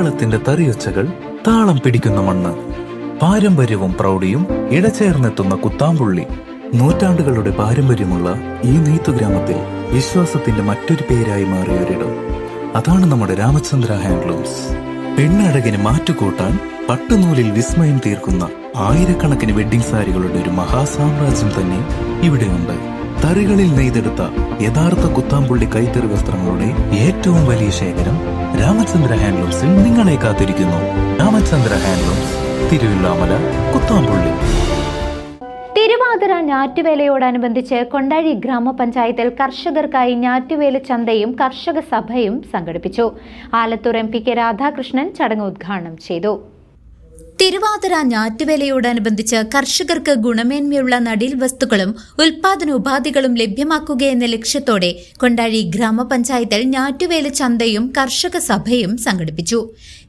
കേരളത്തിന്റെ തറിയൊച്ചകൾ താളം പിടിക്കുന്ന മണ്ണ്, പാരമ്പര്യവും പ്രൗഢിയും ഇടചേർന്നെത്തുന്ന കുത്താമ്പുള്ളി. നൂറ്റാണ്ടുകളുടെ പാരമ്പര്യമുള്ള ഈ നെയ്ത്തുഗ്രാമത്തിൽ വിശ്വാസത്തിന്റെ മറ്റൊരു പേരായി മാറിയൊരിടം. അതാണ് നമ്മുടെ രാമചന്ദ്ര ഹാൻഡ്ലൂംസ്. പെണ്ണഴകിന് മാറ്റുകൂട്ടാൻ പട്ടുനൂലിൽ വിസ്മയം തീർക്കുന്ന ആയിരക്കണക്കിന് വെഡ്ഡിംഗ് സാരികളുടെ ഒരു മഹാസാമ്രാജ്യം തന്നെ ഇവിടെയുണ്ട്. തറികളിൽ നെയ്തെടുത്ത യഥാർത്ഥ കുത്താമ്പുള്ളി കൈത്തറി വസ്ത്രങ്ങളുടെ ഏറ്റവും വലിയ ശേഖരം രാമചന്ദ്ര ഹാൻഡ്ലൂംസിൽ നിങ്ങളെ കാത്തിരിക്കുന്നു. രാമചന്ദ്ര ഹാൻഡ്ലൂംസ്, തിരുവില്ലാമല, കുത്താമ്പുള്ളി. തിരുവാതിര ഞാറ്റുവേലയോടനുബന്ധിച്ച് കൊണ്ടാഴി ഗ്രാമപഞ്ചായത്തിൽ കർഷകർക്കായി ഞാറ്റുവേല ചന്തയും കർഷക സഭയും സംഘടിപ്പിച്ചു. ആലത്തൂർ MP കെ രാധാകൃഷ്ണൻ ചടങ്ങ് ഉദ്ഘാടനം ചെയ്തു. തിരുവാതിര ഞാറ്റുവേലയോടനുബന്ധിച്ച് കർഷകർക്ക് ഗുണമേന്മയുള്ള നടീൽ വസ്തുക്കളും ഉൽപാദനോപാധികളും ലഭ്യമാക്കുകയെന്ന ലക്ഷ്യത്തോടെ കൊണ്ടാഴി ഗ്രാമപഞ്ചായത്തിൽ ഞാറ്റുവേല ചന്തയും കർഷക സഭയും സംഘടിപ്പിച്ചു.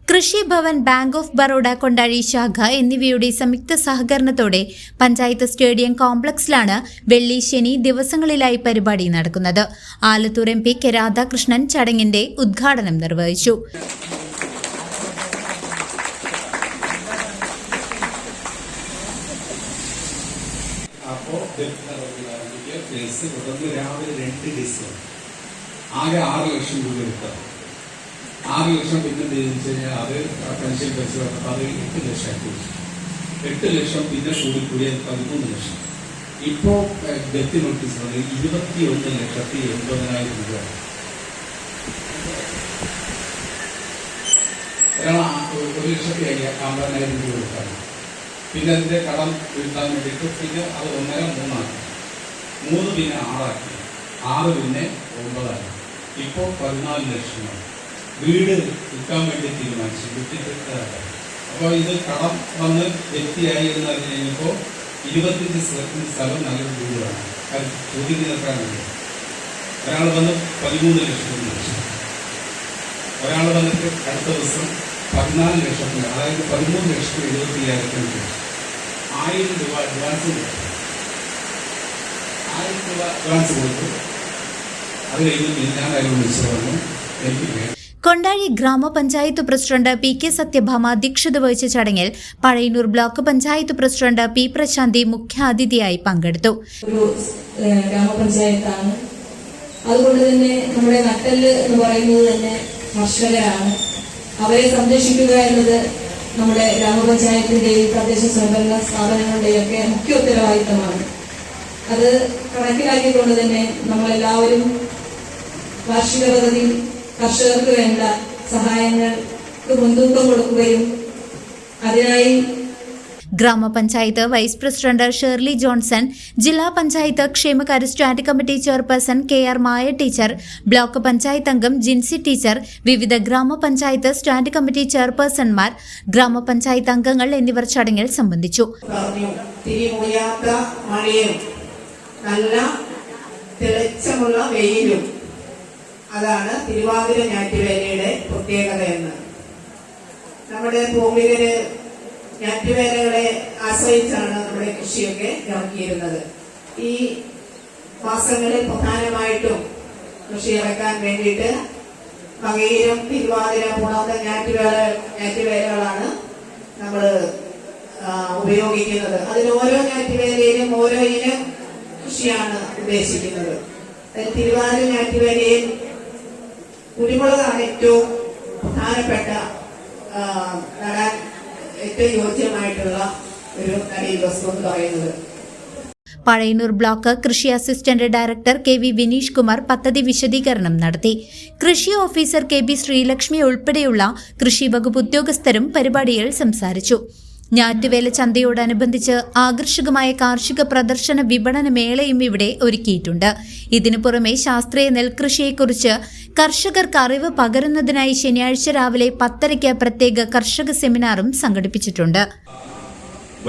കൃഷി ഭവൻ, ബാങ്ക് ഓഫ് ബറോഡ കൊണ്ടാഴി ശാഖ എന്നിവയുടെ സംയുക്ത സഹകരണത്തോടെ പഞ്ചായത്ത് സ്റ്റേഡിയം കോംപ്ലക്സിലാണ് വെള്ളി, ശനി ദിവസങ്ങളിലായി പരിപാടി നടക്കുന്നത്. ആലത്തൂർ MP കെ രാധാകൃഷ്ണൻ ചടങ്ങിന്റെ ഉദ്ഘാടനം നിർവഹിച്ചു. രാവിലെ 2 ഡിസ് ആകെ 6 ലക്ഷം രൂപ എടുക്കാം. 6 ലക്ഷം പിന്നെ ചോദിച്ചു കഴിഞ്ഞാൽ അത് പെൻഷൻ വെച്ച് അത് 8 ലക്ഷം കുറിച്ചു. 8 ലക്ഷം പിന്നെ കൂടിക്കൂടിയ 13 ലക്ഷം. ഇപ്പോ ഡെത്ത് നോട്ടീസ് 21,80,000 രൂപ. ഒരാൾ 1,50,000 രൂപ കൊടുക്കാൻ, പിന്നെ അതിന്റെ കടം വീട്ടാൻ വേണ്ടിയിട്ട് പിന്നെ അത് 1.5, 3 ആക്കി, 3 പിന്നെ 6 ആക്കി, 6 പിന്നെ 9 ആക്കി. ഇപ്പോൾ 14 ലക്ഷമാണ്. വീട് വിൽക്കാൻ വേണ്ടി തീരുമാനിച്ചു, വിട്ടിട്ട്. അപ്പോൾ ഇത് കടം വന്ന് വ്യക്തിയായി എന്ന് പറഞ്ഞു കഴിഞ്ഞപ്പോൾ 25 സെന്റ് സ്ഥലം നല്ലൊരു വീടാണ്. അത് ചോദ്യം നിൽക്കാൻ വേണ്ടി ഒരാൾ വന്ന് 13 ലക്ഷം, ഒരാൾ വന്നിട്ട് അടുത്ത ദിവസം 14 ലക്ഷത്തിന്, അതായത് 13,70,000 1000 രൂപ അഡ്വാൻസ് കൊടുത്തു. 1000 രൂപ അഡ്വാൻസ് കൊടുത്തു. അത് കഴിഞ്ഞ് ഞാൻ അതിൽ വിളിച്ചു പറഞ്ഞു എനിക്ക്. കൊണ്ടാഴി ഗ്രാമപഞ്ചായത്ത് പ്രസിഡന്റ് PK സത്യഭാമ അധ്യക്ഷത വഹിച്ച ചടങ്ങിൽ Pazhayannur block panchayat president P പ്രശാന്തി മുഖ്യാതിഥിയായി പങ്കെടുത്തു. ഒരു ഗ്രാമപഞ്ചായത്താണ്, അതുകൊണ്ട് തന്നെ നമ്മുടെ നട്ടെല്ല് എന്ന് പറയുന്നത് തന്നെ കർഷകരാണ്. അവരെ സംരക്ഷിക്കുക എന്നത് നമ്മുടെ ഗ്രാമപഞ്ചായത്തിന്റെയും തദ്ദേശ സ്വയംഭരണ സ്ഥാപനങ്ങളുടെയും ഒക്കെ മുഖ്യ ഉത്തരവാദിത്തമാണ്. അത് കണക്കിലാക്കിക്കൊണ്ട് തന്നെ നമ്മളെല്ലാവരും വാർഷിക പദ്ധതി കർഷകർക്ക് വേണ്ട സഹായങ്ങൾക്ക് മുൻതൂക്കം കൊടുക്കുകയും അതിനായി ഗ്രാമപഞ്ചായത്ത് വൈസ് പ്രസിഡന്റ് ഷേർലി ജോൺസൺ, ജില്ലാ പഞ്ചായത്ത് ക്ഷേമകാര്യ സ്റ്റാൻഡിംഗ് കമ്മിറ്റി ചെയർപേഴ്സൺ KR മായ ടീച്ചർ, ബ്ലോക്ക് പഞ്ചായത്ത് അംഗം ജിൻസി ടീച്ചർ, വിവിധ ഗ്രാമപഞ്ചായത്ത് സ്റ്റാൻഡിംഗ് കമ്മിറ്റി ചെയർപേഴ്സൺമാർ, ഗ്രാമപഞ്ചായത്ത് അംഗങ്ങൾ എന്നിവർ ചടങ്ങിൽ സംബന്ധിച്ചു. നല്ല തെളിച്ചമുള്ള വെയിലും അതാണ് തിരുവാതിര ഞാറ്റുവേലയുടെ പ്രത്യേകത എന്ന്. നമ്മുടെ പൂർവികര് ഞാറ്റുവേലകളെ ആശ്രയിച്ചാണ് നമ്മുടെ കൃഷിയൊക്കെ ഇറക്കിയിരുന്നത്. ഈ മാസങ്ങളിൽ പ്രധാനമായിട്ടും കൃഷി ഇറക്കാൻ വേണ്ടിയിട്ട് മകയിരം, തിരുവാതിര, പുണർന്ന ഞാറ്റുവേലകളാണ് നമ്മൾ ഉപയോഗിക്കുന്നത്. അതിൽ ഓരോ ഞാറ്റുവേലയിലും ഓരോ ഇനം കൃഷിയാണ് ഉദ്ദേശിക്കുന്നത്. തിരുവാതിര ഞാറ്റുവേലയിൽ കുരുമുളകാണ് ഏറ്റവും പ്രധാനപ്പെട്ട നടാൻ ഏറ്റവും യോജ്യമായിട്ടുള്ള ഒരു നടീൽ വസ്തു എന്ന് പറയുന്നത്. പഴയന്നൂർ ബ്ലോക്ക് കൃഷി assistant director KV Vineesh Kumar പദ്ധതി വിശദീകരണം നടത്തി. കൃഷി ഓഫീസർ KB ശ്രീലക്ഷ്മി ഉൾപ്പെടെയുള്ള കൃഷി വകുപ്പ് ഉദ്യോഗസ്ഥരും പരിപാടിയിൽ സംസാരിച്ചു. ഞാറ്റുവേല ചന്തയോടനുബന്ധിച്ച് ആകർഷകമായ കാർഷിക പ്രദർശന വിപണന മേളയും ഇവിടെ ഒരുക്കിയിട്ടുണ്ട്. ഇതിനു പുറമെ ശാസ്ത്രീയ നെൽകൃഷിയെക്കുറിച്ച് കർഷകർക്ക് അറിവ് പകരുന്നതിനായി ശനിയാഴ്ച രാവിലെ 10:30 പ്രത്യേക കർഷക സെമിനാറും സംഘടിപ്പിച്ചിട്ടുണ്ട്.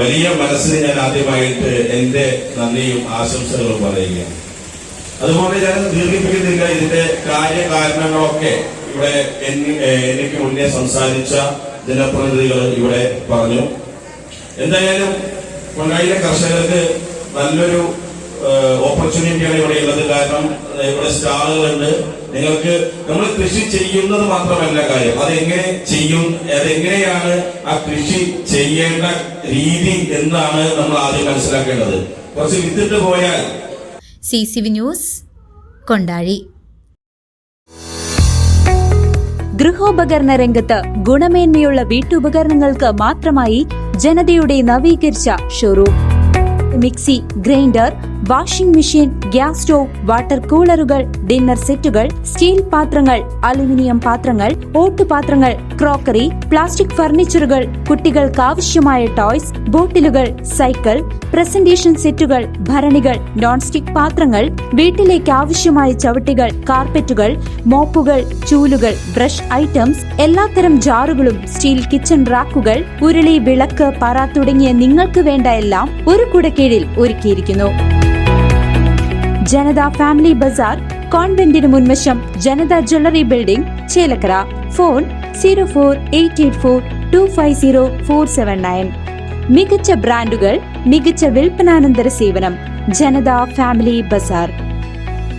വലിയ മനസ്സിന് ഞാൻ ആദ്യമായിട്ട് എന്റെ നന്ദിയും ആശംസകളും പറയുകയാണ്. അതുപോലെ ഞാൻ ദീർഘിപ്പിക്കുന്നില്ല. ഇതിന്റെ കാര്യകാരണങ്ങളൊക്കെ ഇവിടെ എനിക്ക് മുന്നേ സംസാരിച്ച ജനപ്രതിനിധികൾ ഇവിടെ പറഞ്ഞു. എന്തായാലും കൊണ്ടായിലെ കർഷകർക്ക് നല്ലൊരു ഓപ്പർച്യൂണിറ്റിയാണ് ഇവിടെ ഉള്ളത്. കാരണം ഇവിടെ സ്റ്റാളുകളുണ്ട്, നിങ്ങൾക്ക് നമ്മൾ കൃഷി ചെയ്യുന്നത് മാത്രമല്ല കാര്യം, അതെങ്ങനെ ചെയ്യും, അതെങ്ങനെയാണ് ആ കൃഷി ചെയ്യേണ്ട രീതി എന്നാണ് നമ്മൾ ആദ്യം മനസ്സിലാക്കേണ്ടത്. കുറച്ച് വിത്തിട്ട് പോയാൽ. CCV news Kondazhy. ഗൃഹോപകരണ രംഗത്ത് ഗുണമേന്മയുള്ള വീട്ടുപകരണങ്ങൾക്ക് മാത്രമായി ജനതയുടെ നവീകരിച്ച showroom. Mixie, grinder, washing machine, gas stove, water കൂളറുകൾ, ഡിന്നർ സെറ്റുകൾ, സ്റ്റീൽ പാത്രങ്ങൾ, അലുമിനിയം പാത്രങ്ങൾ, ഓട്ടുപാത്രങ്ങൾ, ക്രോക്കറി, പ്ലാസ്റ്റിക് ഫർണിച്ചറുകൾ, കുട്ടികൾക്ക് ആവശ്യമായ ടോയ്സ്, ബോട്ടിലുകൾ, സൈക്കിൾ, പ്രസന്റേഷൻ സെറ്റുകൾ, ഭരണികൾ, നോൺ സ്റ്റിക് പാത്രങ്ങൾ, വീട്ടിലേക്ക് ആവശ്യമായ ചവിട്ടികൾ, കാർപ്പറ്റുകൾ, മോപ്പുകൾ, ചൂലുകൾ, ബ്രഷ് ഐറ്റംസ്, എല്ലാത്തരം ജാറുകളും, സ്റ്റീൽ കിച്ചൺ റാക്കുകൾ, ഉരുളി, വിളക്ക്, പറ തുടങ്ങിയ നിങ്ങൾക്ക് വേണ്ട എല്ലാം ഒരു കുടക്കീഴിൽ ഒരുക്കിയിരിക്കുന്നു. ജനത ഫാമിലി ബസാർ, കോൺവെന്റിന് മുൻവശം, ജനത ജ്വല്ലറി ബിൽഡിംഗ്, ചേലക്കര. ഫോൺ 04884250 മികച്ച ബ്രാൻഡുകൾ, മികച്ച വിൽപ്പനാനന്തര സേവനം. ജനത ഫാമിലി ബസാർ.